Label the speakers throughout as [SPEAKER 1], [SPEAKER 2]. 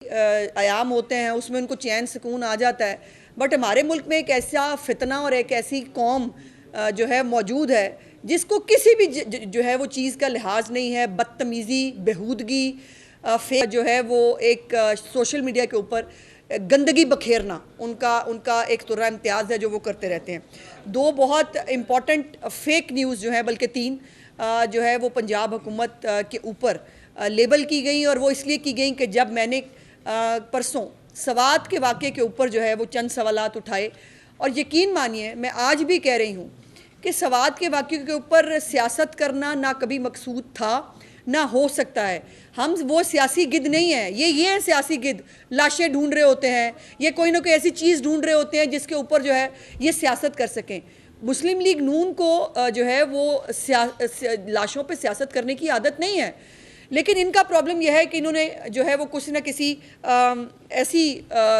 [SPEAKER 1] आयाम होते हैं उसमें उनको चैन सुकून आ जाता है। बट हमारे मुल्क में एक ऐसा फितना और एक ऐसी कौम जो है मौजूद है जिसको किसी भी जो है वो चीज़ का लिहाज नहीं है। बदतमीज़ी, बेहूदगी, फेक जो है वो एक सोशल मीडिया के ऊपर गंदगी बखेरना उनका एक तुर्रा इम्तियाज़ है जो वो करते रहते हैं। दो बहुत इम्पॉर्टेंट फेक न्यूज़ जो है, बल्कि तीन जो है वो पंजाब हुकूमत के ऊपर लेबल की गई, और वो इसलिए की गई कि जब मैंने परसों सवात के वाक़े के ऊपर जो है वो चंद सवालात उठाए, और यकीन मानिए मैं आज भी कह रही हूँ कि सवात के वाक़े के ऊपर सियासत करना ना कभी मकसूद था ना हो सकता है। हम वो सियासी गिद्ध नहीं है, ये है सियासी गिद्ध। लाशें ढूंढ रहे होते हैं, ये कोई ना कोई ऐसी चीज़ ढूंढ रहे होते हैं जिसके ऊपर जो है ये सियासत कर सकें। मुस्लिम लीग नून को जो है वो लाशों पे सियासत करने की आदत नहीं है, लेकिन इनका प्रॉब्लम यह है कि इन्होंने जो है वो कुछ ना किसी ऐसी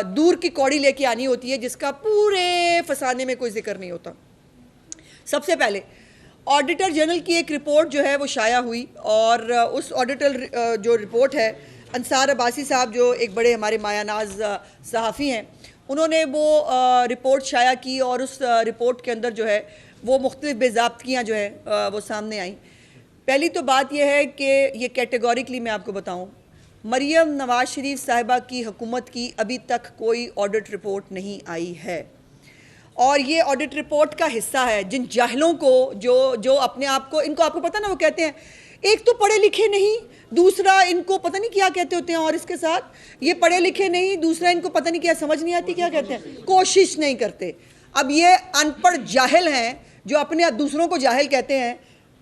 [SPEAKER 1] दूर की कौड़ी लेके आनी होती है जिसका पूरे फसाने में कोई जिक्र नहीं होता। सबसे पहले ऑडिटर जनरल की एक रिपोर्ट जो है वो शाया हुई, और उस ऑडिटर जो रिपोर्ट है, अंसार अब्बासी साहब जो एक बड़े हमारे मायानाज सहाफ़ी हैं, उन्होंने वो रिपोर्ट शाया की, और उस रिपोर्ट के अंदर जो है वो मुख्तलिफ बेज़ाब्तियाँ जो है वो सामने आई। पहली तो बात यह है कि ये कैटेगोरिकली मैं आपको बताऊं, मरियम नवाज शरीफ साहिबा की हुकूमत की अभी तक कोई ऑडिट रिपोर्ट नहीं आई है, और ये ऑडिट रिपोर्ट का हिस्सा है जिन जाहिलों को जो अपने आप को, इनको आपको पता ना, वो कहते हैं एक तो पढ़े लिखे नहीं, दूसरा इनको पता नहीं क्या कहते होते हैं, और इसके साथ ये पढ़े लिखे नहीं, दूसरा इनको पता नहीं क्या, समझ नहीं आती क्या कहते हैं, कोशिश नहीं करते। अब ये अनपढ़ जाहिल हैं जो अपने दूसरों को जाहिल कहते हैं।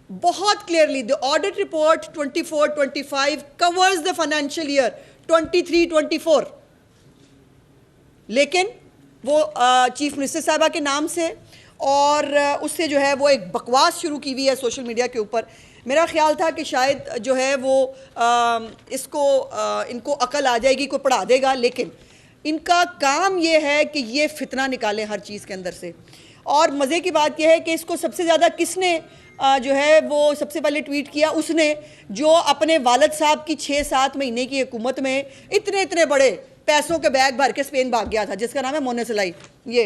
[SPEAKER 1] बहुत clearly the audit report 24-25 covers the financial year 23-24, लेकिन वो चीफ मिनिस्टर साहिबा के नाम से और उससे जो है वो एक बकवास शुरू की हुई है सोशल मीडिया के ऊपर। मेरा ख्याल था कि शायद जो है वो इनको अकल आ जाएगी, कोई पढ़ा देगा, लेकिन इनका काम ये है कि ये फितना निकालें हर चीज़ के अंदर से। और मज़े की बात यह है कि इसको सबसे ज़्यादा किसने जो है वो सबसे पहले ट्वीट किया, उसने जो अपने वालिद साहब की 6-7 महीने की हुकूमत में इतने बड़े पैसों के बैग भर के स्पेन भाग गया था, जिसका नाम है मोनेसलाई। ये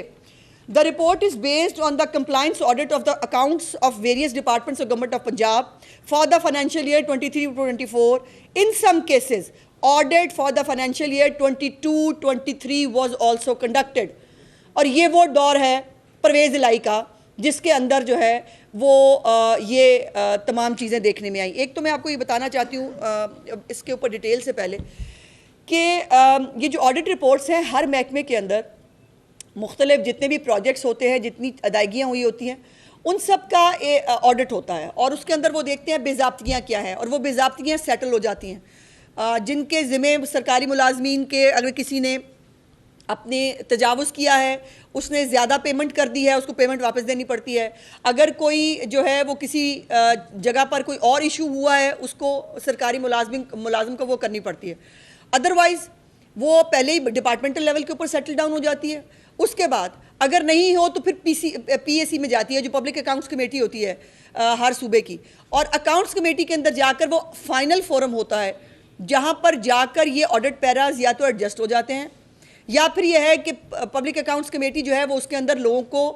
[SPEAKER 1] the report is based on the compliance audit of the accounts of various departments of government of Punjab for the financial year 23-24। In some cases audit for the financial year 22-23 was also conducted. और ये वो दौर है परवेज़ इलाही का जिसके अंदर जो है वो ये तमाम चीज़ें देखने में आई। एक तो मैं आपको ये बताना चाहती हूँ इसके ऊपर डिटेल से पहले कि ये जो ऑडिट रिपोर्ट्स हैं, हर महकमे के अंदर मुख्तलिफ जितने भी प्रोजेक्ट्स होते हैं, जितनी अदायगियाँ हुई होती हैं, उन सब का ऑडिट होता है, और उसके अंदर वो देखते हैं बेज़ाब्तियाँ क्या हैं, और वो बेज़ाब्तियाँ सेटल हो जाती हैं। जिनके ज़िम्मे सरकारी मुलाजमीन के अगर किसी ने अपने तजावुज़ किया है, उसने ज़्यादा पेमेंट कर दी है, उसको पेमेंट वापस देनी पड़ती है। अगर कोई जो है वो किसी जगह पर कोई और इशू हुआ है, उसको सरकारी मुलाजिम को वो करनी पड़ती है। अदरवाइज़ वो पहले ही डिपार्टमेंटल लेवल के ऊपर सेटल डाउन हो जाती है। उसके बाद अगर नहीं हो तो फिर PAC में जाती है, जो पब्लिक अकाउंट्स कमेटी होती है हर सूबे की, और अकाउंट्स कमेटी के अंदर जाकर वो फाइनल फोरम होता है जहाँ पर जाकर ये ऑडिट पैराज या तो एडजस्ट हो जाते हैं, या फिर यह है कि पब्लिक अकाउंट्स कमेटी जो है वो उसके अंदर लोगों को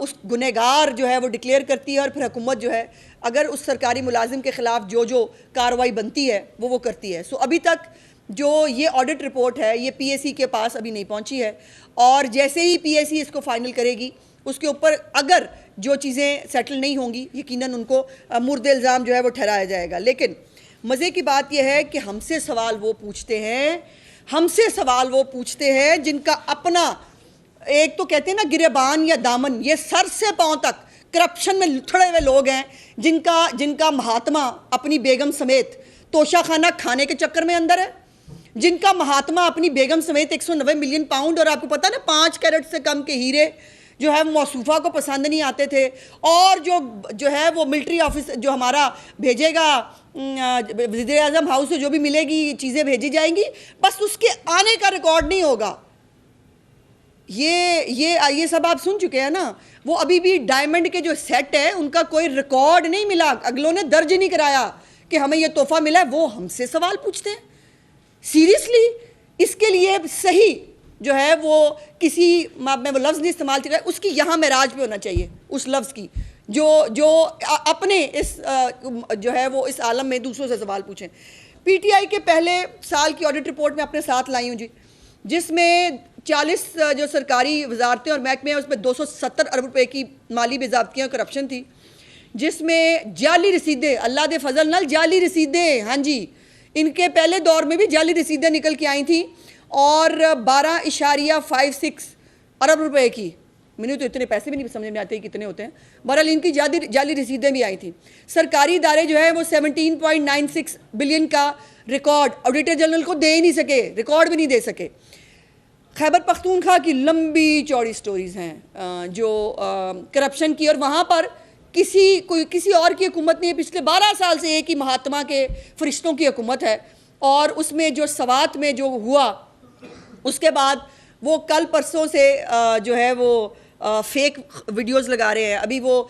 [SPEAKER 1] उस गुनहगार जो है वो डिक्लेयर करती है, और फिर हुकूमत जो है अगर उस सरकारी मुलाजिम के ख़िलाफ़ जो कार्रवाई बनती है वो करती है। सो अभी तक जो ये ऑडिट रिपोर्ट है ये PAC के पास अभी नहीं पहुंची है, और जैसे ही PAC इसको फाइनल करेगी उसके ऊपर अगर जो चीज़ें सेटल नहीं होंगी, यकीनन उनको मुर्द इल्ज़ाम जो है वो ठहराया जाएगा। लेकिन मज़े की बात यह है कि हमसे सवाल वो पूछते हैं जिनका अपना, एक तो कहते हैं ना गिरेबान या दामन, ये सर से पांव तक करप्शन में लुथड़े हुए लोग हैं, जिनका महात्मा अपनी बेगम समेत तोशा खाना खाने के चक्कर में अंदर है, जिनका महात्मा अपनी बेगम समेत 190 मिलियन पाउंड, और आपको पता है ना 5 कैरेट से कम के हीरे जो है मौसूफ़ा को पसंद नहीं आते थे, और जो है वो मिलिट्री ऑफिस जो हमारा भेजेगा वज़ीर आज़म हाउस से जो भी मिलेगी चीज़ें भेजी जाएंगी, बस उसके आने का रिकॉर्ड नहीं होगा। ये सब आप सुन चुके हैं ना। वो अभी भी डायमंड के जो सेट है उनका कोई रिकॉर्ड नहीं मिला, अगलों ने दर्ज नहीं कराया कि हमें ये तोहफा मिला है। वो हमसे सवाल पूछते हैं सीरियसली। नायब सही जो है वो किसी मैं वो लफ्ज़ नहीं इस्तेमाल कर रहा, उसकी यहाँ महराज पे होना चाहिए उस लफ्ज़ की, जो अपने इस जो है वो इस आलम में दूसरों से सवाल पूछें। पीटीआई के पहले साल की ऑडिट रिपोर्ट में अपने साथ लाई हूँ जी, जिसमें 40 जो सरकारी वजारतें और महकमे हैं उसमें 270 अरब रुपए की माली बेज़ाब्तियाँ करप्शन थी, जिसमें जाली रसीदें, अल्लाह दे फजल नाल जाली रसीदें, हाँ जी, इनके पहले दौर में भी जाली रसीदें निकल के आई थी और 12.56 अरब रुपए की, मैंने तो इतने पैसे भी नहीं समझ में आते कितने होते हैं, बहरहाल इनकी जाली रसीदें भी आई थी। सरकारी इदारे जो है वो 17.96 बिलियन का रिकॉर्ड ऑडिटर जनरल को दे ही नहीं सके, रिकॉर्ड भी नहीं दे सके। खैबर पख्तूनख्वा की लंबी चौड़ी स्टोरीज़ हैं जो करप्शन की, और वहाँ पर किसी और की हुकूमत नहीं है, पिछले 12 साल से एक ही महात्मा के फरिश्तों की हुकूमत है, और उसमें जो सवात में जो हुआ उसके बाद वो कल परसों से जो है वो फेक वीडियोस लगा रहे हैं। अभी वो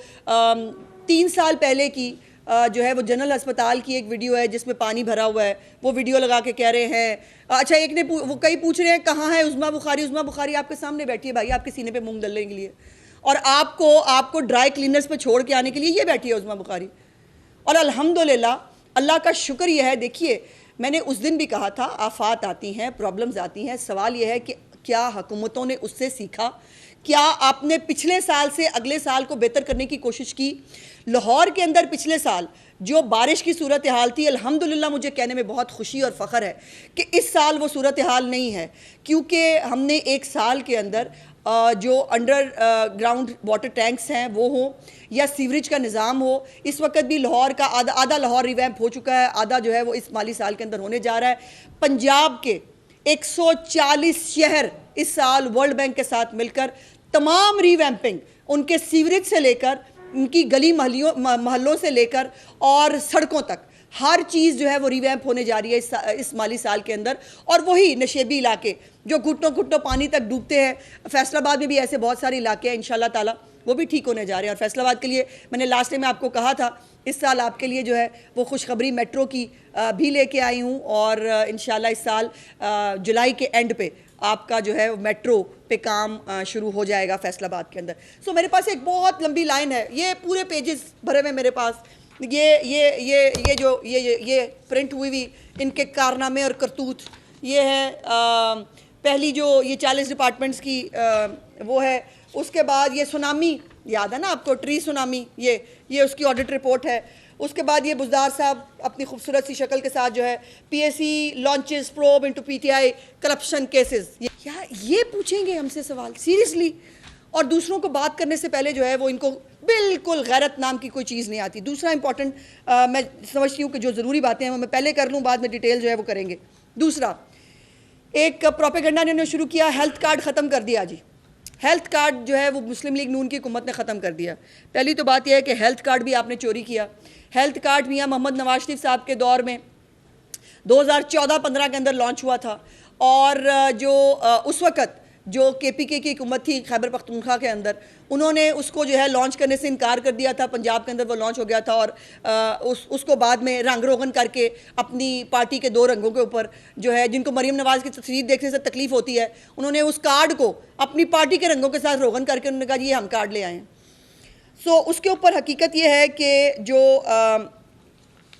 [SPEAKER 1] 3 साल पहले की जो है वो जनरल अस्पताल की एक वीडियो है जिसमें पानी भरा हुआ है, वो वीडियो लगा के कह रहे हैं, अच्छा एक ने वो कई पूछ रहे हैं कहाँ है उज़्मा बुखारी, उज़्मा बुखारी आपके सामने बैठी है भाई, आपके सीने पे मूंग डालने के लिए, और आपको ड्राई क्लीनर्स पे छोड़ के आने के लिए ये बैठी है उज़्मा बुखारी। और अल्हम्दुलिल्लाह अल्लाह का शुक्र यह है, देखिए मैंने उस दिन भी कहा था आफात आती हैं, प्रॉब्लम्स आती हैं, सवाल यह है कि क्या हुकूमतों ने उससे सीखा, क्या आपने पिछले साल से अगले साल को बेहतर करने की कोशिश की। लाहौर के अंदर पिछले साल जो बारिश की सूरत हाल थी, अल्हम्दुलिल्लाह मुझे कहने में बहुत खुशी और फ़ख्र है कि इस साल वो सूरत हाल नहीं है, क्योंकि हमने एक साल के अंदर जो अंडर ग्राउंड वाटर टैंक्स हैं वो हों या सीवरेज का निज़ाम हो। इस वक्त भी लाहौर का आधा लाहौर रिवैम्प हो चुका है, आधा जो है वो इस माली साल के अंदर होने जा रहा है। पंजाब के 140 शहर इस साल वर्ल्ड बैंक के साथ मिलकर तमाम रिवैम्पिंग, उनके सीवरेज से लेकर उनकी गली महलों से लेकर और सड़कों तक हर चीज़ जो है वो रिवैम्प होने जा रही है इस माली साल के अंदर। और वही नशेबी इलाके जो घुटनों घुटनों पानी तक डूबते हैं, फैसलाबाद में भी ऐसे बहुत सारे इलाके हैं, इंशाल्लाह ताला वो भी ठीक होने जा रहे हैं। और फैसलाबाद के लिए मैंने लास्ट टाइम आपको कहा था इस साल आपके लिए जो है वो खुशखबरी मेट्रो की भी लेके आई हूँ, और इंशाल्लाह इस साल जुलाई के एंड पे आपका जो है मेट्रो पे काम शुरू हो जाएगा फैसलाबाद के अंदर। सो मेरे पास एक बहुत लंबी लाइन है, ये पूरे पेजेस भरे हुए मेरे पास, ये प्रिंट हुई हुई इनके कारनामे और करतूत, ये है पहली जो ये 40 डिपार्टमेंट्स की वो है। उसके बाद ये सुनामी, याद है ना आपको, ट्री सुनामी, ये उसकी ऑडिट रिपोर्ट है। उसके बाद ये बुज़दार साहब अपनी खूबसूरत सी शक्ल के साथ जो है PSC launches probe into PTI corruption cases, ये पूछेंगे हमसे सवाल सीरियसली। और दूसरों को बात करने से पहले जो है वो इनको बिल्कुल गैरत नाम की कोई चीज़ नहीं आती। दूसरा इंपॉर्टेंट मैं समझती हूँ कि जो ज़रूरी बातें हैं वो मैं पहले कर लूँ, बाद में डिटेल जो है वो करेंगे। दूसरा, एक प्रोपेगेंडा ने शुरू किया, हेल्थ कार्ड ख़त्म कर दिया जी। हेल्थ कार्ड जो है वो मुस्लिम लीग नून की हुकूमत ने ख़त्म कर दिया। पहली तो बात यह है कि हेल्थ कार्ड भी आपने चोरी किया। हेल्थ कार्ड मियाँ मोहम्मद नवाज शरीफ साहब के दौर में 2014-15 के अंदर लॉन्च हुआ था, और जो उस वक़्त जो केपीके की हुकूमत थी खैबर पख्तूनख्वा के अंदर, उन्होंने उसको जो है लॉन्च करने से इनकार कर दिया था। पंजाब के अंदर वो लॉन्च हो गया था, और उसको बाद में रंग रोगन करके अपनी पार्टी के 2 रंगों के ऊपर जो है, जिनको मरीम नवाज़ की तस्वीर देखने से तकलीफ़ होती है, उन्होंने उस कार्ड को अपनी पार्टी के रंगों के साथ रोगन करके उन्होंने कहा ये हम कार्ड ले आए हैं। सो उसके ऊपर हकीकत ये है कि जो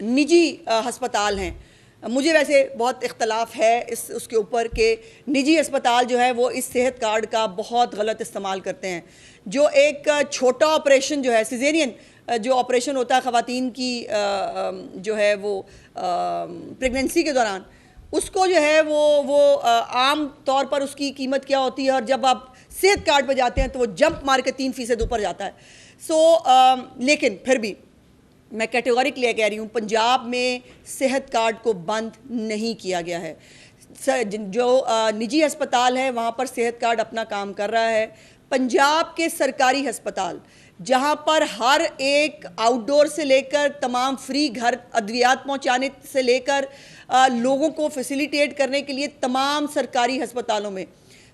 [SPEAKER 1] निजी हस्पताल हैं, मुझे वैसे बहुत इख्तलाफ है उसके ऊपर कि निजी अस्पताल जो है वो इस सेहत कार्ड का बहुत गलत इस्तेमाल करते हैं। जो एक छोटा ऑपरेशन जो है सिजेरियन जो ऑपरेशन होता है ख़वातीन की जो है वो प्रेगनेंसी के दौरान, उसको जो है वो आम तौर पर उसकी कीमत क्या होती है, और जब आप सेहत कार्ड पर जाते हैं तो वो जंप मार के 3% ऊपर जाता है। लेकिन फिर भी मैं कैटेगोरिकली कह रही हूँ, पंजाब में सेहत कार्ड को बंद नहीं किया गया है। जो निजी अस्पताल है वहाँ पर सेहत कार्ड अपना काम कर रहा है। पंजाब के सरकारी अस्पताल जहाँ पर हर एक आउटडोर से लेकर तमाम फ्री घर अद्वियात पहुँचाने से लेकर लोगों को फैसिलिटेट करने के लिए तमाम सरकारी अस्पतालों में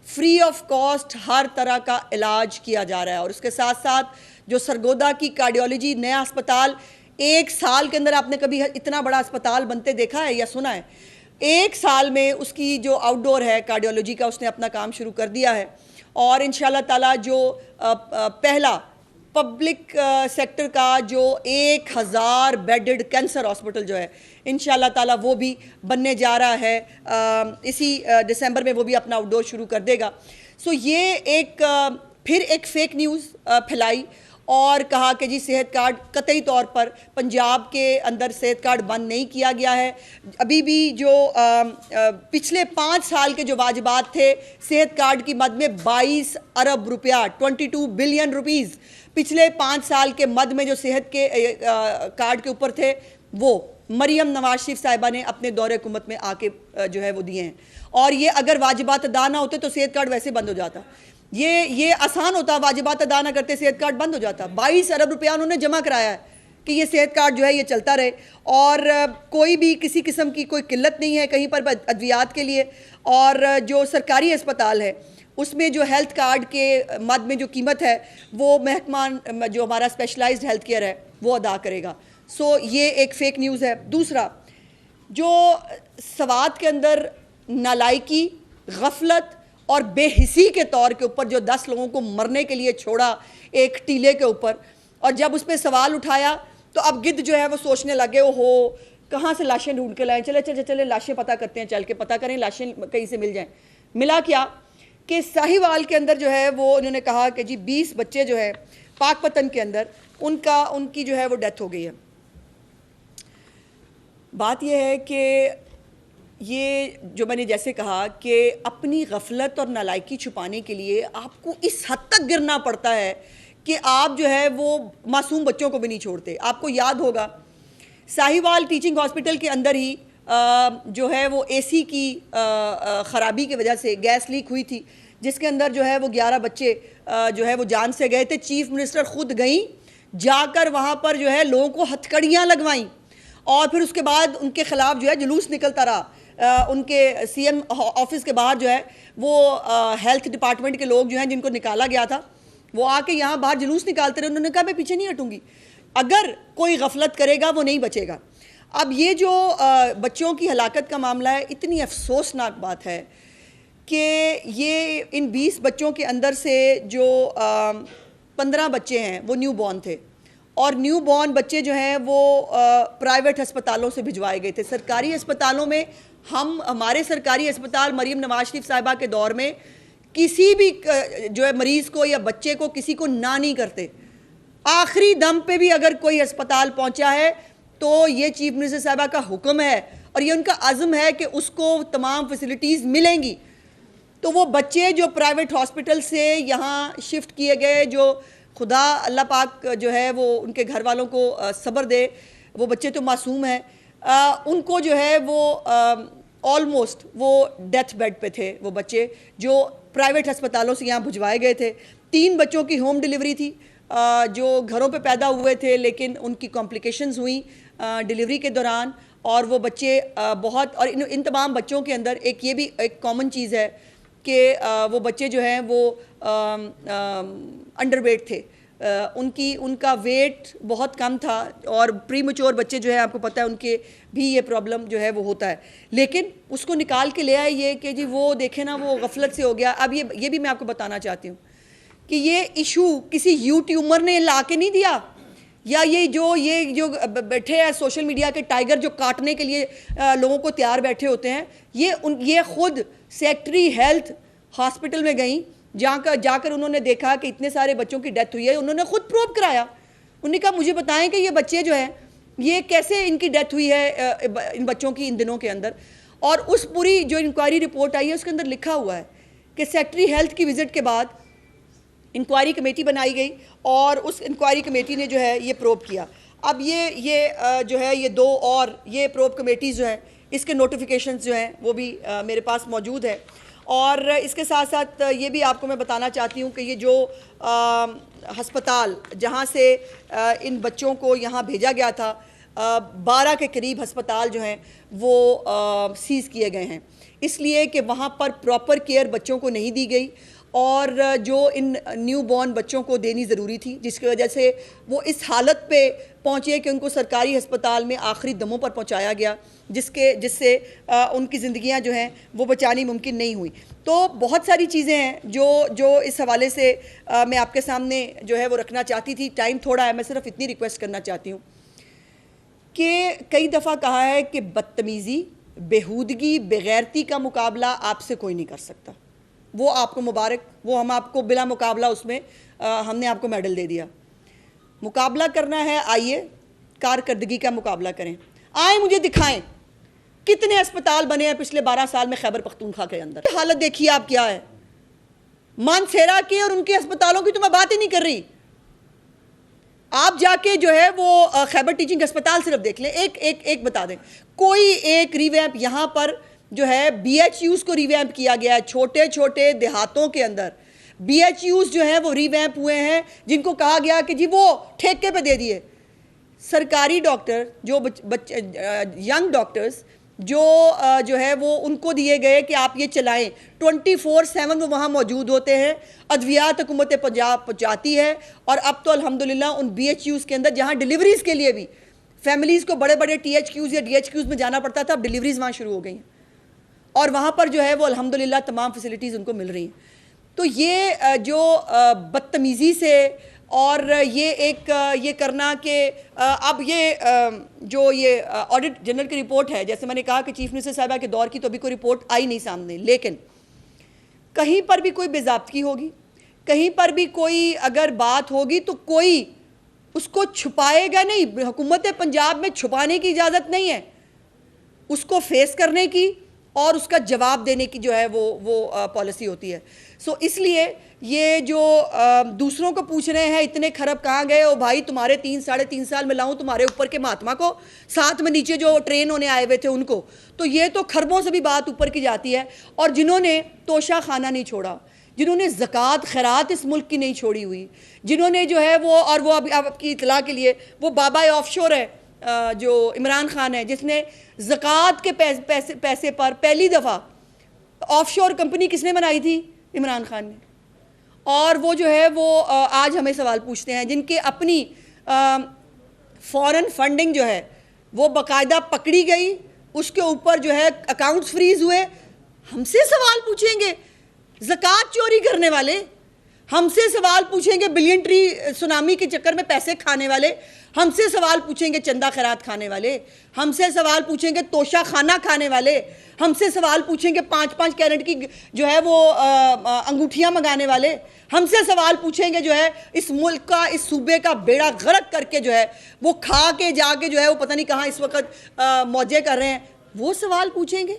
[SPEAKER 1] फ्री ऑफ कॉस्ट हर तरह का इलाज किया जा रहा है। और उसके साथ साथ जो सरगोदा की कार्डियोलॉजी नया अस्पताल, 1 साल के अंदर आपने कभी इतना बड़ा अस्पताल बनते देखा है या सुना है? 1 साल में उसकी जो आउटडोर है कार्डियोलॉजी का, उसने अपना काम शुरू कर दिया है। और इंशाल्लाह ताला जो पहला पब्लिक सेक्टर का जो 1000 बेडेड कैंसर हॉस्पिटल जो है, इंशाल्लाह ताला वो भी बनने जा रहा है। इसी दिसंबर में वो भी अपना आउटडोर शुरू कर देगा। सो ये फिर एक फेक न्यूज़ फैलाई और कहा कि जी सेहत कार्ड, कतई तौर पर पंजाब के अंदर सेहत कार्ड बंद नहीं किया गया है। अभी भी जो पिछले 5 साल के जो वाजिबात थे सेहत कार्ड की मद में 22 अरब रुपया, 22 बिलियन रुपीज़ पिछले 5 साल के मद में जो सेहत के कार्ड के ऊपर थे, वो मरियम नवाज शरीफ साहिबा ने अपने दौरे हुकूमत में आके जो है वो दिए हैं। और ये अगर वाजिबात अदा ना होते तो सेहत कार्ड वैसे बंद हो जाता। ये आसान होता, वाजिबात अदा ना करते सेहत कार्ड बंद हो जाता। 22 अरब रुपया उन्होंने जमा कराया है कि ये सेहत कार्ड जो है ये चलता रहे और कोई भी किसी किस्म की कोई किल्लत नहीं है कहीं पर अद्वियात के लिए। और जो सरकारी अस्पताल है उसमें जो हेल्थ कार्ड के मद में जो कीमत है वो महकमा जो हमारा स्पेशलाइज्ड हेल्थ केयर है वो अदा करेगा। सो ये एक फ़ेक न्यूज़ है। दूसरा, जो सवात के अंदर नालायकी, गफलत और बेहिसी के तौर के ऊपर जो 10 लोगों को मरने के लिए छोड़ा एक टीले के ऊपर, और जब उस पर सवाल उठाया तो अब गिद्ध जो है वो सोचने लगे, ओहो कहाँ से लाशें ढूंढ के लाएं, चले लाशें पता करते हैं, चल के पता करें लाशें कहीं से मिल जाएं। मिला क्या कि साहिवाल के अंदर जो है वो उन्होंने कहा कि जी 20 बच्चे जो है पाकपतन के अंदर उनकी जो है वो डेथ हो गई है। बात यह है कि ये जो मैंने जैसे कहा कि अपनी गफलत और नालायकी छुपाने के लिए आपको इस हद तक गिरना पड़ता है कि आप जो है वो मासूम बच्चों को भी नहीं छोड़ते। आपको याद होगा साहिवाल टीचिंग हॉस्पिटल के अंदर ही जो है वो एसी की ख़राबी की वजह से गैस लीक हुई थी, जिसके अंदर जो है वो 11 बच्चे जो है वो जान से गए थे। चीफ मिनिस्टर खुद गई, जाकर वहाँ पर जो है लोगों को हथकड़ियाँ लगवाईं और फिर उसके बाद उनके ख़िलाफ़ जो है जुलूस निकलता रहा। उनके सीएम ऑफिस के बाहर जो है वो हेल्थ डिपार्टमेंट के लोग जो हैं जिनको निकाला गया था वो आके यहाँ बाहर जुलूस निकालते रहे। उन्होंने कहा मैं पीछे नहीं हटूंगी, अगर कोई गफलत करेगा वो नहीं बचेगा। अब ये जो बच्चों की हलाकत का मामला है, इतनी अफसोसनाक बात है कि ये इन 20 बच्चों के अंदर से जो 15 बच्चे हैं वो न्यू बॉर्न थे, और न्यू बॉर्न बच्चे जो हैं वो प्राइवेट अस्पतालों से भिजवाए गए थे। सरकारी अस्पतालों में हमारे सरकारी अस्पताल मरीम नवाज शरीफ साहिबा के दौर में किसी भी जो है मरीज़ को या बच्चे को किसी को ना नहीं करते। आखिरी दम पे भी अगर कोई अस्पताल पहुंचा है तो ये चीफ मिनिस्टर साहिबा का हुक्म है और ये उनका अज़्म है कि उसको तमाम फैसिलिटीज़ मिलेंगी। तो वो बच्चे जो प्राइवेट हॉस्पिटल से यहाँ शिफ्ट किए गए, जो खुदा अल्लाह पाक जो है वो उनके घर वालों को सब्र दे, वो बच्चे तो मासूम हैं, उनको जो है वो ऑलमोस्ट वो डेथ बेड पे थे। वो बच्चे जो प्राइवेट अस्पतालों से यहाँ भिजवाए गए थे। 3 बच्चों की होम डिलीवरी थी जो घरों पे पैदा हुए थे, लेकिन उनकी कॉम्प्लिकेशंस हुई डिलीवरी के दौरान, और वो बच्चे बहुत, और इन तमाम बच्चों के अंदर एक ये भी एक कॉमन चीज़ है कि वो बच्चे जो हैं वो अंडरवेट थे। उनका वेट बहुत कम था, और प्री मैच्योर बच्चे जो है आपको पता है उनके भी ये प्रॉब्लम जो है वो होता है। लेकिन उसको निकाल के ले आए ये कि जी वो देखे ना वो गफलत से हो गया। अब ये भी मैं आपको बताना चाहती हूँ कि ये इशू किसी यूट्यूबर ने ला के नहीं दिया, या ये जो बैठे हैं सोशल मीडिया के टाइगर जो काटने के लिए लोगों को तैयार बैठे होते हैं, ये खुद सेक्रेटरी हेल्थ हॉस्पिटल में गई, जाकर उन्होंने देखा कि इतने सारे बच्चों की डेथ हुई है। उन्होंने खुद प्रूव कराया। उन्होंने कहा मुझे बताएं कि ये बच्चे जो हैं ये कैसे इनकी डेथ हुई है इन बच्चों की इन दिनों के अंदर। और उस पूरी जो इंक्वायरी रिपोर्ट आई है उसके अंदर लिखा हुआ है कि सेक्रेटरी हेल्थ की विज़िट के बाद इंक्वायरी कमेटी बनाई गई और उस इंक्वायरी कमेटी ने जो है ये प्रोब किया। अब ये जो है ये 2 और ये प्रोब कमेटीज़ जो हैं इसके नोटिफिकेशंस जो हैं वो भी मेरे पास मौजूद है। और इसके साथ साथ ये भी आपको मैं बताना चाहती हूँ कि ये जो हस्पताल जहाँ से इन बच्चों को यहाँ भेजा गया था, 12 के करीब हस्पताल जो हैं वो सीज़ किए गए हैं, इसलिए कि वहाँ पर प्रॉपर केयर बच्चों को नहीं दी गई और जो इन न्यू बॉर्न बच्चों को देनी ज़रूरी थी, जिसकी वजह से वो इस हालत पे पहुँचे कि उनको सरकारी अस्पताल में आखिरी दमों पर पहुँचाया गया, जिससे उनकी ज़िंदगियाँ जो हैं वो बचानी मुमकिन नहीं हुई। तो बहुत सारी चीज़ें हैं जो इस हवाले से मैं आपके सामने जो है वो रखना चाहती थी। टाइम थोड़ा है, मैं सिर्फ इतनी रिक्वेस्ट करना चाहती हूँ कि कई दफ़ा कहा है कि बदतमीज़ी, बेहूदगी, बेगैरती का मुकाबला आपसे कोई नहीं कर सकता। वो आपको मुबारक, वो हम आपको बिला मुकाबला उसमें हमने आपको मेडल दे दिया। मुकाबला करना है, आइए कारकर्दगी का मुकाबला करें। आए मुझे दिखाएं कितने अस्पताल बने हैं पिछले 12 साल में खैबर पख्तूनख्वा के अंदर। हालत देखिए आप क्या है। मानसेरा के और उनके अस्पतालों की तो मैं बात ही नहीं कर रही। आप जाके जो है वो खैबर टीचिंग अस्पताल सिर्फ देख लें, एक बता दें, कोई एक रिवैम्प यहाँ पर जो है BHUs को रिवैम्प किया गया है। छोटे छोटे देहातों के अंदर BHUs जो हैं वो रिवैम्प हुए हैं, जिनको कहा गया कि जी वो ठेके पे दे दिए। सरकारी डॉक्टर जो यंग डॉक्टर्स जो है वो उनको दिए गए कि आप ये चलाएं, 24/7 वो वहाँ मौजूद होते हैं। अद्वियात हुकूमत पंजाब पहुँचाती है। और अब तो अल्हम्दुलिल्लाह उन BHUs के अंदर जहाँ डिलीवरीज़ के लिए भी फैमिलीज़ को बड़े बड़े THQs या DHQs में जाना पड़ता था, अब डिलीवरीज़ वहाँ शुरू हो गई हैं और वहाँ पर जो है वो अल्हम्दुलिल्लाह तमाम फैसिलिटीज़ उनको मिल रही हैं। तो ये जो बदतमीज़ी से और ये करना कि अब ये जो ये ऑडिट जनरल की रिपोर्ट है, जैसे मैंने कहा कि चीफ मिनिस्टर साहिबा के दौर की तो अभी कोई रिपोर्ट आई नहीं सामने, लेकिन कहीं पर भी कोई बेज़ाब्तगी होगी, कहीं पर भी कोई अगर बात होगी तो कोई उसको छुपाएगा नहीं। हुकूमत पंजाब में छुपाने की इजाज़त नहीं है, उसको फेस करने की और उसका जवाब देने की जो है वो पॉलिसी होती है। सो इसलिए ये जो दूसरों को पूछ रहे हैं इतने खरब कहाँ गए, ओ भाई तुम्हारे 3-3.5 साल में लाऊं तुम्हारे ऊपर के महात्मा को, साथ में नीचे जो ट्रेन होने आए हुए थे उनको, तो ये तो खरबों से भी बात ऊपर की जाती है। और जिन्होंने तोशा खाना नहीं छोड़ा, जिन्होंने ज़कात खैरात इस मुल्क की नहीं छोड़ी हुई, जिन्होंने जो है वो, और वो अभी आपकी इतला के लिए वो बाबा ऑफशोर है जो इमरान खान है, जिसने ज़कात के पैसे पर पहली दफ़ा ऑफशोर कंपनी किसने बनाई थी? इमरान खान ने। और वो जो है वो आज हमें सवाल पूछते हैं, जिनके अपनी फॉरेन फंडिंग जो है वो बाकायदा पकड़ी गई, उसके ऊपर जो है अकाउंट्स फ्रीज हुए। हमसे सवाल पूछेंगे ज़कात चोरी करने वाले, हमसे सवाल पूछेंगे बिलियन ट्री सुनामी के चक्कर में पैसे खाने वाले, हमसे सवाल पूछेंगे चंदा खैरात खाने वाले, हमसे सवाल पूछेंगे तोशा खाना खाने वाले, हमसे सवाल पूछेंगे 5-5 कैरेट की जो है वो अंगूठियाँ मंगाने वाले, हमसे सवाल पूछेंगे जो है इस मुल्क का, इस सूबे का बेड़ा गर्क करके जो है वो खा के जाके जो है वो पता नहीं कहाँ इस वक्त मौजे कर रहे हैं, वो सवाल पूछेंगे।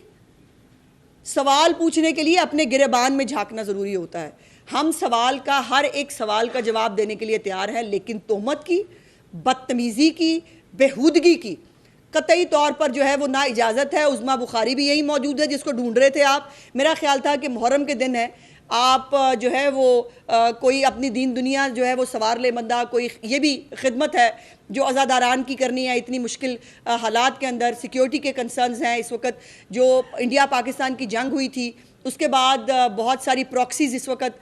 [SPEAKER 1] सवाल पूछने के लिए अपने गिरेबान में झांकना ज़रूरी होता है। हम सवाल का, हर एक सवाल का जवाब देने के लिए तैयार हैं, लेकिन तोहमत की, बदतमीज़ी की, बेहूदगी की कतई तौर पर जो है वो ना इजाज़त है। उज़मा बुखारी भी यही मौजूद है जिसको ढूंढ रहे थे आप। मेरा ख्याल था कि मुहर्रम के दिन है, आप जो है वो कोई अपनी दीन दुनिया जो है वो सवार ले बंदा, कोई ये भी खिदमत है जो अज़ादारान की करनी है इतनी मुश्किल हालात के अंदर। सिक्योरिटी के कंसर्न्स हैं इस वक्त, जो इंडिया पाकिस्तान की जंग हुई थी उसके बाद बहुत सारी प्रॉक्सीज़ इस वक्त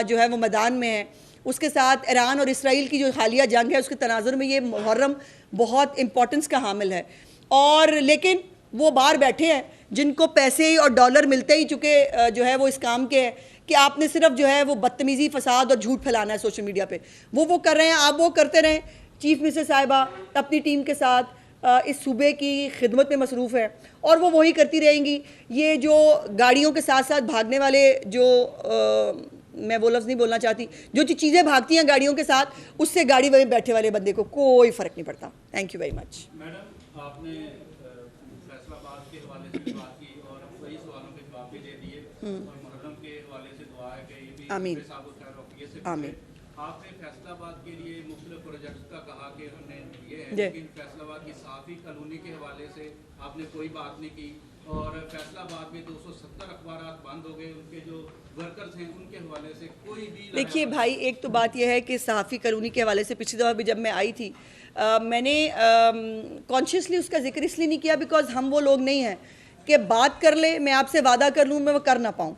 [SPEAKER 1] जो है वो मैदान में है। उसके साथ ईरान और इसराइल की जो हालिया जंग है उसके तनाजुर में ये मुहर्रम बहुत इम्पोर्टेंस का हामिल है। और लेकिन वो बाहर बैठे हैं जिनको पैसे और डॉलर मिलते ही चुके जो है वो इस काम के हैं कि आपने सिर्फ जो है वो बदतमीज़ी, फसाद और झूठ फैलाना है सोशल मीडिया पे। वो कर रहे हैं, आप वो करते रहें। चीफ मिनिस्टर साहिबा अपनी टीम के साथ इस सूबे की खिदमत में मसरूफ़ है और वो वही करती रहेंगी। ये जो गाड़ियों के साथ साथ भागने वाले जो मैं वो लफ्ज़ नहीं बोलना चाहती, जो चीज़ें भागती हैं गाड़ियों के साथ, उससे गाड़ी में बैठे वाले बंदे को कोई फ़र्क नहीं पड़ता। Thank you very much.
[SPEAKER 2] Madam, आपने फैसलाबाद के हवाले से बात की और कई सवालों के जवाब भी दे दिए और मुहर्रम के हवाले से दुआ है कि ये भी
[SPEAKER 1] आमीन
[SPEAKER 2] से
[SPEAKER 1] आमीन।
[SPEAKER 2] आपने फैसलाबाद के लिए मुख्तलिफ प्रोजेक्ट्स का कहा कि हमने दिए हैं, लेकिन फैसलाबाद की साफ़ी कॉलोनी के हवाले से आपने कोई बात नहीं की और फैसलाबाद में 270 अखबारात बंद हो गए, उनके जो वर्कर्स हैं उनके हवाले से कोई भी।
[SPEAKER 1] देखिए भाई, एक तो बात यह है कि सहाफ़ी कॉलोनी के हवाले से पिछली दफ़ा भी जब मैं आई थी मैंने कॉन्शियसली उसका जिक्र इसलिए नहीं किया बिकॉज हम वो लोग नहीं हैं कि बात कर ले, मैं आपसे वादा कर लूँ मैं वो कर ना पाऊँ।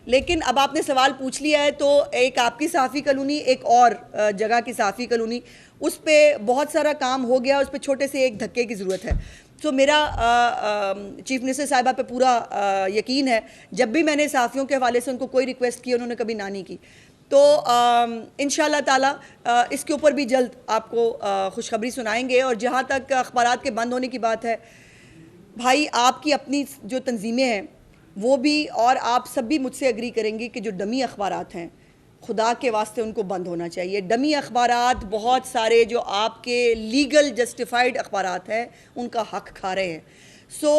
[SPEAKER 1] लेकिन अब आपने सवाल पूछ लिया है तो एक आपकी सहाफ़ी कॉलोनी, एक और जगह की सहाफ़ी कॉलोनी, उस पर बहुत सारा काम हो गया, उस पर छोटे से एक धक्के की ज़रूरत है। तो मेरा चीफ मिनिस्टर साहिबा पे पूरा यकीन है, जब भी मैंने सहाफ़ियों के हवाले से उनको कोई रिक्वेस्ट की उन्होंने कभी ना नहीं की। तो इंशाअल्लाह ताला इसके ऊपर भी जल्द आपको खुशखबरी सुनाएंगे। और जहाँ तक अखबारात के बंद होने की बात है, भाई आपकी अपनी जो तंजीमें हैं वो भी और आप सब भी मुझसे एग्री करेंगे कि जो डमी अखबारात हैं, खुदा के वास्ते उनको बंद होना चाहिए। डमी अखबारात बहुत सारे जो आपके लीगल जस्टिफाइड अखबारात हैं उनका हक खा रहे हैं। सो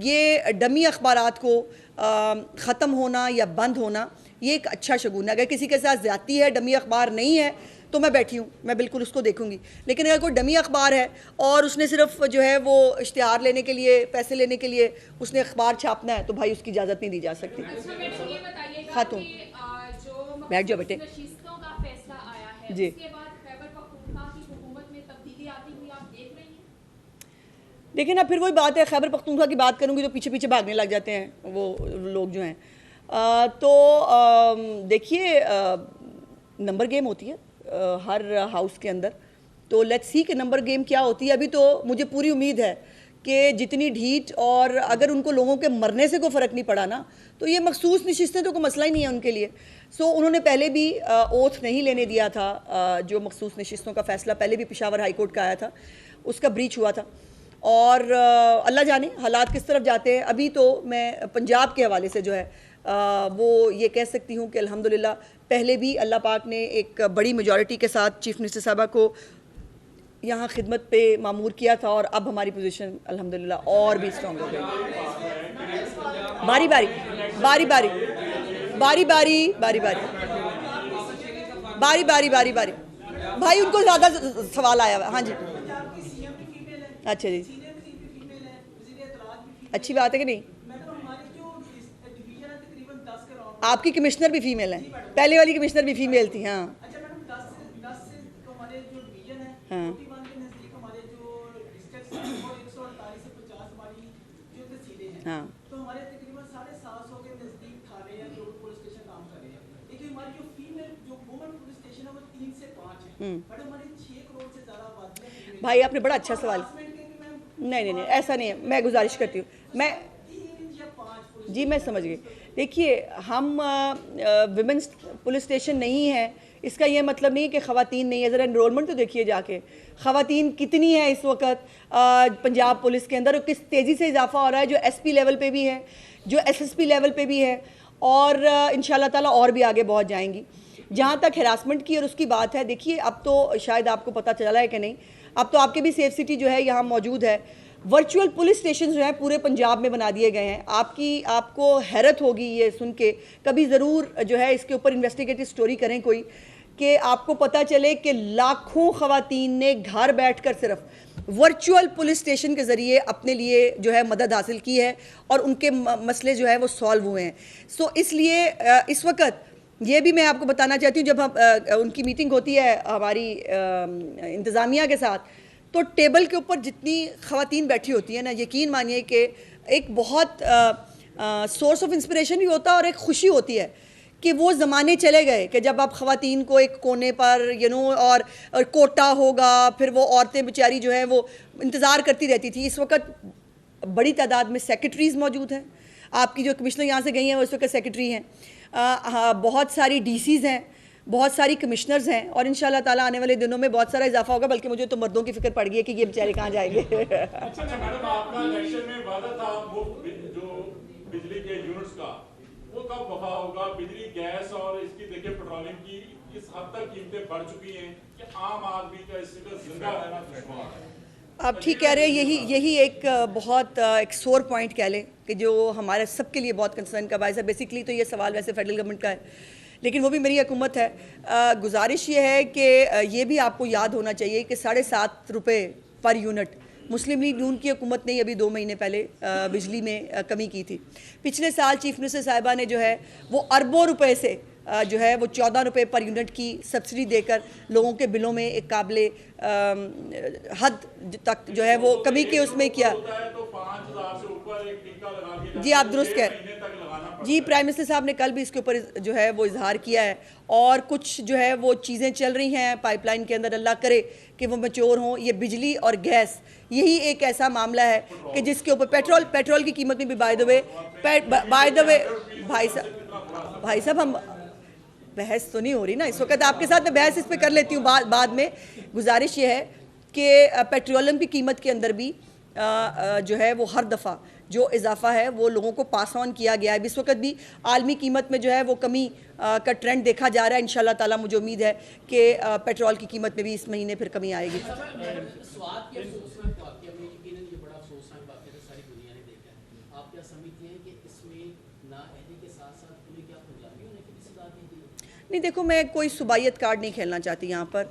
[SPEAKER 1] ये डमी अखबारात को ख़त्म होना या बंद होना ये एक अच्छा शगुन है। अगर किसी के साथ ज़्यादती है, डमी अखबार नहीं है, तो मैं बैठी हूँ, मैं बिल्कुल उसको देखूंगी। लेकिन अगर कोई डमी अखबार है और उसने सिर्फ जो है वो इश्तिहार लेने के लिए, पैसे लेने के लिए उसने अखबार छापना है, तो भाई उसकी इजाज़त नहीं दी जा सकती। खातून बैठ जाओ बेटे जी। देखिए ना, फिर वही बात है, खैबर पख्तूनख्वा की बात करूँगी तो पीछे पीछे भागने लग जाते हैं वो लोग जो हैं। तो देखिए, नंबर गेम होती है हर हाउस के अंदर, तो लेट्स सी कि नंबर गेम क्या होती है। अभी तो मुझे पूरी उम्मीद है कि जितनी ढीठ, और अगर उनको लोगों के मरने से कोई फ़र्क नहीं पड़ा ना, तो ये मखसूस नशिस्तें तो कोई मसला ही नहीं है उनके लिए। सो उन्होंने पहले भी ओथ नहीं लेने दिया था, जो मखसूस नशिस्तों का फ़ैसला पहले भी पेशावर हाई कोर्ट का आया था, उसका ब्रीच हुआ था। और अल्लाह जाने हालात किस तरफ जाते हैं। अभी तो मैं पंजाब के हवाले से जो है वो ये कह सकती हूँ कि अल्हम्दुलिल्लाह पहले भी अल्लाह पाक ने एक बड़ी मेजॉरिटी के साथ चीफ मिनिस्टर साहबा को यहाँ खिदमत पे मामूर किया था, और अब हमारी पोजीशन अल्हम्दुलिल्लाह और भी स्ट्रॉन्ग हो गई। बारी बारी बारी बारी बारी बारी बारी बारी बारी बारी बारी भाई उनको ज़्यादा सवाल आया हुआ। हाँ जी, अच्छा जी, अच्छी बात है कि नहीं? आपकी कमिश्नर भी फीमेल है, पहले वाली कमिश्नर भी फीमेल थी। हाँ हाँ हाँ
[SPEAKER 3] तो हमारे तकरीबन 750 के नजदीक थाने या जो पुलिस स्टेशन काम कर रहे हैं, लेकिन हमारी जो फीमेल जो वुमेन पुलिस स्टेशन है वो 3 से 5 है, बट हमारे 6 करोड़ से ज्यादा आबादी है।
[SPEAKER 1] भाई आपने बड़ा अच्छा सवाल, नहीं ऐसा नहीं है, मैं गुजारिश करती हूँ, मैं जी मैं समझ गई। देखिए, हम विमेंस पुलिस स्टेशन नहीं है, इसका यह मतलब नहीं कि ख़वातीन नहीं है। ज़रा एनरोलमेंट तो देखिए जाके, ख़वातीन कितनी है इस वक्त पंजाब पुलिस के अंदर, और किस तेज़ी से इजाफा हो रहा है, जो SP लेवल पे भी है, जो SSP लेवल पे भी है, और इंशाल्लाह ताला और भी आगे बहुत जाएंगी। जहाँ तक हिरासमेंट की और उसकी बात है, देखिए अब तो शायद आपको पता चला है कि नहीं, अब तो आपके भी सेफ सिटी जो है यहाँ मौजूद है। वर्चुअल पुलिस स्टेशन जो है पूरे पंजाब में बना दिए गए हैं। आपको हैरत होगी ये सुन के, कभी ज़रूर जो है इसके ऊपर इन्वेस्टिगेटिव स्टोरी करें कोई, कि आपको पता चले कि लाखों ख़वातीन ने घर बैठकर सिर्फ वर्चुअल पुलिस स्टेशन के ज़रिए अपने लिए जो है मदद हासिल की है, और उनके मसले जो है वो सॉल्व हुए हैं। सो इसलिए इस वक्त ये भी मैं आपको बताना चाहती हूँ, जब हम उनकी मीटिंग होती है हमारी इंतज़ामिया के साथ, तो टेबल के ऊपर जितनी ख़वातीन बैठी होती हैं ना, यकीन मानिए कि एक बहुत सोर्स ऑफ इंस्पिरेशन भी होता है और एक खुशी होती है कि वो ज़माने चले गए कि जब आप ख़वातीन को एक कोने पर और कोटा होगा, फिर वो औरतें बेचारी जो है वो इंतज़ार करती रहती थी। इस वक्त बड़ी तादाद में सेक्रेटरीज़ मौजूद हैं, आपकी जो कमिश्नर यहाँ से गई हैं वो इस वक्त सेक्रेटरी हैं, बहुत सारी DCs हैं, बहुत सारी कमिश्नर्स हैं, और इंशाल्लाह ताला आने वाले दिनों में बहुत सारा इजाफा होगा। बल्कि मुझे तो मर्दों की फिक्र पड़ गई है कि ये बेचारे कहाँ जाएंगे।
[SPEAKER 4] अच्छा मैडम, आपका इलेक्शन में वादा था वो जो बिजली के यूनिट्स का, वो कब वफा होगा? बिजली, गैस और इसकी देखिए पेट्रोलियम की इस हद तक कीमतें बढ़ चुकी हैं कि आम आदमी का इससे जिंदा रहना दुश्वार है।
[SPEAKER 1] आप ठीक कह रहे हैं, यही एक बहुत एक सोर पॉइंट कह लें कि जो हमारे सबके लिए बहुत कंसर्न का बायस है। बेसिकली तो ये सवाल वैसे फेडरल गवर्नमेंट का है, लेकिन वो भी मेरी हुकूमत है। गुजारिश ये है कि ये भी आपको याद होना चाहिए कि 7.5 रुपये पर यूनिट मुस्लिम लीग नून की हुकूमत ने अभी 2 महीने पहले बिजली में कमी की थी। पिछले साल चीफ मिनिस्टर साहिबा ने जो है वो अरबों रुपए से जो है वो 14 रुपये पर यूनिट की सब्सिडी देकर लोगों के बिलों में एक काबिले हद तक जो है वो कमी के उसमें किया।
[SPEAKER 4] तो 5,000 से ऊपर एक टीका लगा के
[SPEAKER 1] जी आप दुरुस्त कह, जी, प्राइम मिनिस्टर साहब ने कल भी इसके ऊपर जो है वो इजहार किया है, और कुछ जो है वो चीज़ें चल रही हैं पाइपलाइन के अंदर, अल्लाह करे कि वो मैच्योर हों। ये बिजली और गैस, यही एक ऐसा मामला है कि जिसके ऊपर पेट्रोल की कीमत में भी बाय द वे भाई साहब हम बहस तो नहीं हो रही ना इस वक्त आपके साथ, मैं बहस इस पर कर लेती हूँ बाद में। गुजारिश ये है कि पेट्रोलियम की कीमत के अंदर भी जो है वो हर दफ़ा जो इजाफा है वो लोगों को पास ऑन किया गया है। इस वक्त भी आलमी कीमत में जो है वो कमी का ट्रेंड देखा जा रहा है। इंशाल्लाह ताला मुझे उम्मीद है कि पेट्रोल की कीमत में भी इस महीने फिर कमी आएगी।
[SPEAKER 5] स्वाद के अफसोसनाक वाक़या में यकीनन ये बड़ा अफसोसनाक वाक़या है, सारी दुनिया ने देखा है। आप क्या समझते हैं कि इसमें नाअहली के साथ साथ पुलिस क्या पंजाबी होने की भी सजा दी गई?
[SPEAKER 1] नहीं, देखो, मैं कोई सुबाइयत कार्ड नहीं खेलना चाहती यहाँ पर।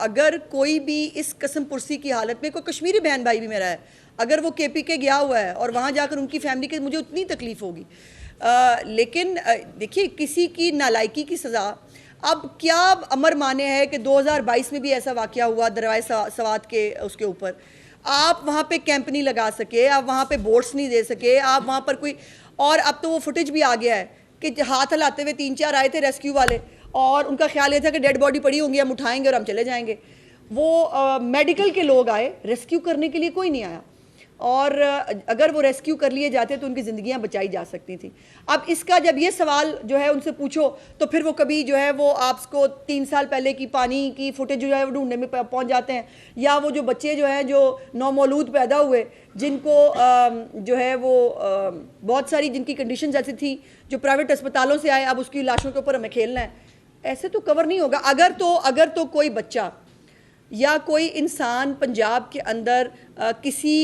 [SPEAKER 1] अगर कोई भी इस कसम पुरसी की हालत में, कोई कश्मीरी बहन भाई भी मेरा है, अगर वो KPK गया हुआ है और वहाँ जाकर उनकी फैमिली के, मुझे उतनी तकलीफ़ होगी। लेकिन देखिए, किसी की नालायकी की सज़ा, अब क्या अमर माने है कि 2022 में भी ऐसा वाक़या हुआ दरवाए सवात के उसके ऊपर, आप वहाँ पे कैंप नहीं लगा सके, आप वहाँ पे बोट्स नहीं दे सके, आप वहाँ पर कोई, और अब तो वो फुटेज भी आ गया है कि हाथ हिलाते हुए 3-4 आए थे रेस्क्यू वाले, और उनका ख्याल ये था कि डेड बॉडी पड़ी होंगी, हम उठाएंगे और हम चले जाएंगे। वो मेडिकल के लोग आए, रेस्क्यू करने के लिए कोई नहीं आया, और अगर वो रेस्क्यू कर लिए जाते तो उनकी ज़िंदगियां बचाई जा सकती थी। अब इसका जब ये सवाल जो है उनसे पूछो तो फिर वो कभी जो है वो आपको 3 साल पहले की पानी की फुटेज जो है वो ढूंढने में पहुंच जाते हैं, या वो जो बच्चे जो हैं जो नौमौलूद पैदा हुए, जिनको जो है वो बहुत सारी जिनकी कंडीशन ऐसी थी, जो प्राइवेट अस्पतालों से आए, अब उसकी लाशों के ऊपर हमें खेलना है, ऐसे तो कवर नहीं होगा। अगर तो कोई बच्चा या कोई इंसान पंजाब के अंदर किसी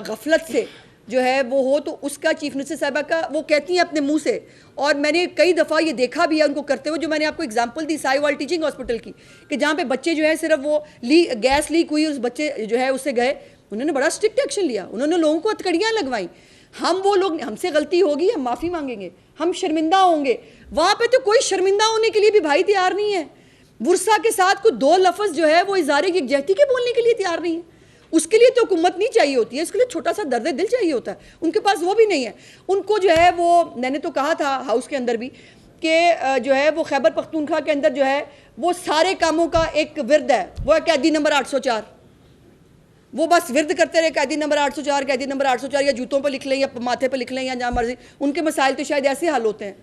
[SPEAKER 1] गफलत से जो है वो हो, तो उसका चीफ मिनिस्टर साहिबा का, वो कहती हैं अपने मुंह से, और मैंने कई दफ़ा ये देखा भी है उनको करते हुए, जो मैंने आपको एग्जांपल दी साहिवाल टीचिंग हॉस्पिटल की, कि जहाँ पे बच्चे जो है सिर्फ वो गैस लीक हुई, उस बच्चे जो है उससे गए, उन्होंने बड़ा स्ट्रिक्ट एक्शन लिया, उन्होंने लोगों को हथकड़ियाँ लगवाई। हम वो लोग, हमसे गलती होगी, हम माफ़ी मांगेंगे, हम शर्मिंदा होंगे, वहाँ पर तो कोई शर्मिंदा होने के लिए भी भाई तैयार नहीं है। बुरसा के साथ कोई 2 लफ्ज़ जो है वो इज़ारे यकजहती के बोलने के लिए तैयार नहीं है। उसके लिए तो हुकूमत नहीं चाहिए होती है, इसके लिए छोटा सा दर्द दिल चाहिए होता है, उनके पास वो भी नहीं है। उनको जो है वो, मैंने तो कहा था हाउस के अंदर भी कि जो है वो खैबर पख्तूनख्वा के अंदर जो है वो सारे कामों का एक विरद है, वो है कैदी नंबर 804। वो बस विरद करते रहे, कैदी नंबर 804, कैदी नंबर 804, या जूतों पर लिख लें या माथे पर लिख लें या जहाँ मर्जी। उनके मसाइल तो शायद ऐसे हल होते हैं।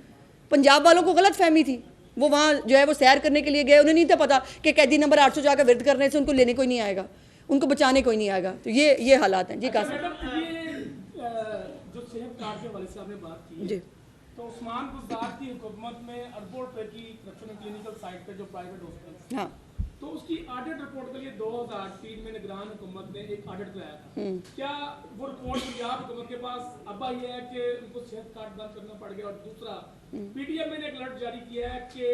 [SPEAKER 1] पंजाब वालों को गलत फहमी थी, वो वहाँ जो है वो सैर करने के लिए गए, उन्हें नहीं था पता कि कैदी नंबर 804 का विरद करने से उनको लेने कोई नहीं आएगा, उनको बचाने कोई नहीं आएगा। तो ये हालात हैं जी। कासिम,
[SPEAKER 6] जो सेहत कार्ड के वाले से आपने बात की
[SPEAKER 1] जी,
[SPEAKER 6] तो उस्मान गुजदार की हुकूमत में अरबों रुपए की करप्शन क्लिनिकल साइट पे जो प्राइवेट हॉस्पिटल,
[SPEAKER 1] हाँ,
[SPEAKER 6] तो उसकी ऑडिट रिपोर्ट के लिए 2003 में निगरान हुकूमत ने एक ऑडिट कराया था। क्या वो रिपोर्ट पंजाब हुकूमत के पास अब आई है कि उनको सेहत कार्ड बंद करना पड़ गया? और दूसरा, PTM ने एक अलर्ट जारी किया है कि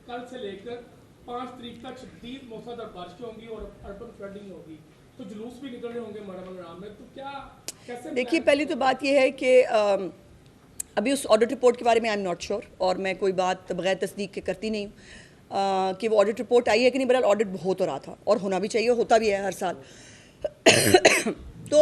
[SPEAKER 6] कल से लेकर 5 तारीख तक शदीद मूसलाधार बारिशें होंगी और अर्बन फ्लडिंग होगी, तो जुलूस भी निकल रहे होंगे मरहम में, तो क्या कैसे?
[SPEAKER 1] देखिए, पहली तो बात यह है कि अभी उस ऑडिट रिपोर्ट के बारे में आई एम नॉट श्योर, और मैं कोई बात बगैर तस्दीक के करती नहीं हूँ कि वो ऑडिट रिपोर्ट आई है कि नहीं। बहरहाल ऑडिट हो तो रहा था और होना भी चाहिए, होता भी है हर साल। तो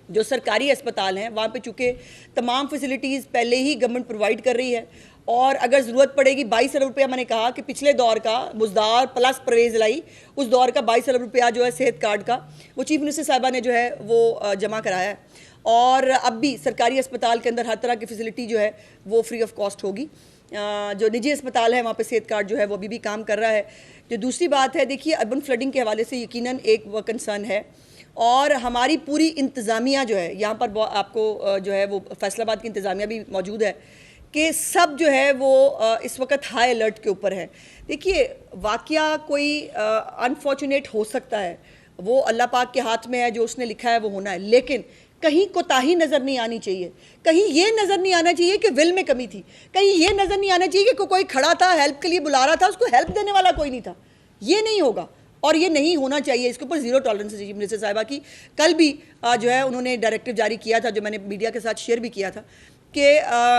[SPEAKER 1] जो सरकारी अस्पताल हैं वहाँ पे चूँकि तमाम फैसिलिटीज़ पहले ही गवर्नमेंट प्रोवाइड कर रही है, और अगर ज़रूरत पड़ेगी 22 अरब रुपया, मैंने कहा कि पिछले दौर का बुज़दार प्लस परवेज़ लाई, उस दौर का 22 अरब रुपया जो है सेहत कार्ड का, वो चीफ मिनिस्टर साहिबा ने जो है वो जमा कराया है, और अब भी सरकारी अस्पताल के अंदर हर तरह की फैसिलिटी जो है वो फ्री ऑफ कॉस्ट होगी। जो निजी अस्पताल है वहाँ पे सेहत कार्ड जो है वो अभी भी काम कर रहा है। जो दूसरी बात है, देखिए, अर्बन फ्लडिंग के हवाले से यकीनन एक वो कंसर्न है, और हमारी पूरी इंतज़ामिया जो है यहाँ पर, आपको जो है वो फैसलाबाद की इंतज़ामिया भी मौजूद है कि सब जो है वो इस वक्त हाई अलर्ट के ऊपर है। देखिए, वाक़या कोई अनफॉर्चुनेट हो सकता है, वो अल्लाह पाक के हाथ में है, जो उसने लिखा है वो होना है, लेकिन कहीं कोताही नज़र नहीं आनी चाहिए, कहीं ये नज़र नहीं आना चाहिए कि विल में कमी थी, कहीं ये नज़र नहीं आना चाहिए कि कोई खड़ा था हेल्प के लिए बुला रहा था, उसको हेल्प देने वाला कोई नहीं था। ये नहीं होगा और ये नहीं होना चाहिए। इसके ऊपर ज़ीरो टॉलरेंस है चीफ मिनिस्टर साहिबा की। कल भी जो है उन्होंने डायरेक्टिव जारी किया था, जो मैंने मीडिया के साथ शेयर भी किया था, कि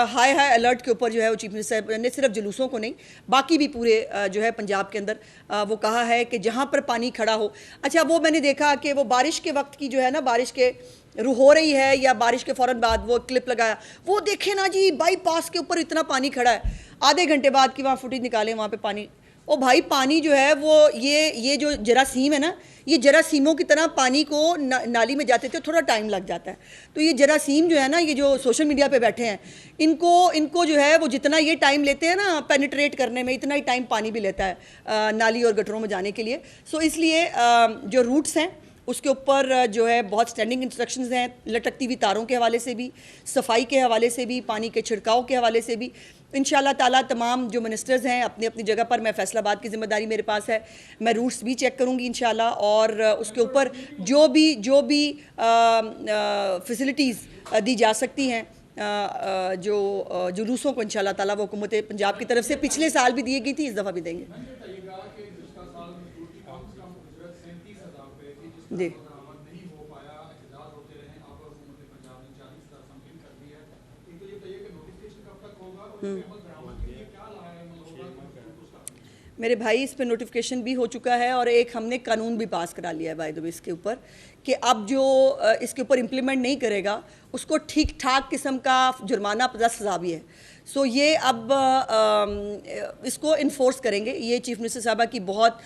[SPEAKER 1] हाई अलर्ट के ऊपर जो है वो चीफ मिनिस्टर साहब ने सिर्फ जुलूसों को नहीं, बाकी भी पूरे जो है पंजाब के अंदर वो कहा है कि जहाँ पर पानी खड़ा हो। अच्छा, वो मैंने देखा कि वो बारिश के वक्त की जो है ना, बारिश के हो रही है या बारिश के फ़ौरन बाद वो क्लिप लगाया, वो देखे ना जी बाईपास के ऊपर इतना पानी खड़ा है, आधे घंटे बाद की वहाँ फुटेज निकाले, वहाँ पे पानी, ओ भाई पानी जो है वो ये जो जरासीम है ना, ये जरासीमों की तरह पानी को नाली में जाते थे थोड़ा टाइम लग जाता है। तो ये जरासीम जो है ना, ये जो सोशल मीडिया पे बैठे हैं, इनको जो है वो जितना ये टाइम लेते हैं ना पेनिट्रेट करने में, इतना ही टाइम पानी भी लेता है नाली और गटरों में जाने के लिए। सो इसलिए जो रूट्स हैं उसके ऊपर जो है बहुत स्टैंडिंग इंस्ट्रक्शंस हैं, लटकती हुई तारों के हवाले से भी, सफाई के हवाले से भी, पानी के छिड़काव के हवाले से भी। इंशाल्लाह ताला तमाम जो मिनिस्टर्स हैं अपनी अपनी जगह पर, मैं फैसलाबाद की ज़िम्मेदारी मेरे पास है, मैं रूट्स भी चेक करूँगी इंशाल्लाह, और उसके ऊपर जो भी फैसिलिटीज़ दी जा सकती हैं जो जुलूसों को इंशाल्लाह ताला वो हुकूमत पंजाब की तरफ से पिछले साल भी दी गई थी, इस दफ़ा भी देंगे। जी मेरे भाई इस पे नोटिफिकेशन भी हो चुका है और एक हमने कानून भी पास करा लिया है बाय द वे इसके ऊपर, कि अब जो इसके ऊपर इम्प्लीमेंट नहीं करेगा उसको ठीक ठाक किस्म का जुर्माना प्लस सज़ा भी है। सो ये अब इसको इन्फोर्स करेंगे, ये चीफ़ मिनिस्टर साहबा की बहुत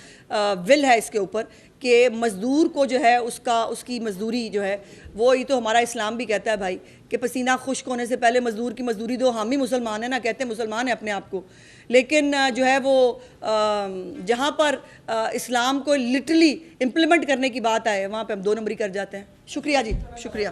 [SPEAKER 1] विल है इसके ऊपर कि मज़दूर को जो है उसकी मज़दूरी जो है वो, ये तो हमारा इस्लाम भी कहता है भाई कि पसीना खुश्क होने से पहले मज़दूर की मज़दूरी दो। हम ही मुसलमान हैं ना, कहते हैं मुसलमान है अपने आप को, लेकिन जो है वो जहाँ पर इस्लाम को लिटरली इम्प्लीमेंट करने की बात आए वहाँ पे हम 2 नंबरी कर जाते हैं। शुक्रिया जी, शुक्रिया।